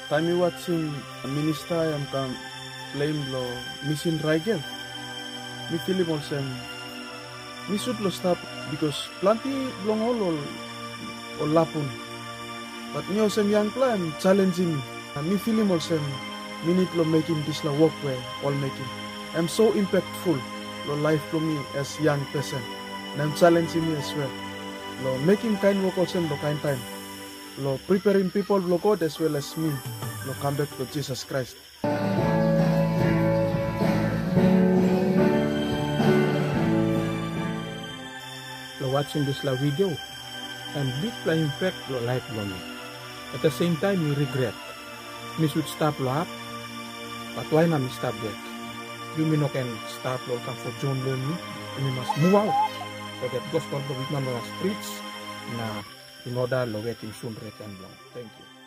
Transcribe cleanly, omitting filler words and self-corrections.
time you watching minister am kam blame lo mission Rigel. Mi Philip also mi should lo stop because plenty long or lapun. But me also young plan challenging me. Mi Philip also we need to making this la work way all making. I'm so impactful lo life to me as young person. And I'm challenging me as well. Lo making kind work also lo kind time. Lo preparing people lo God as well as me. Lo come back to Jesus Christ. Lo watching this la video and big la impact lo life lo me. At the same time, we regret. Me should stop lo up, but why not me stop that? You me no can stop lo come for John lo me, and we must move out. So that gospel lo we must preach na in order lo get him soon return long. Thank you.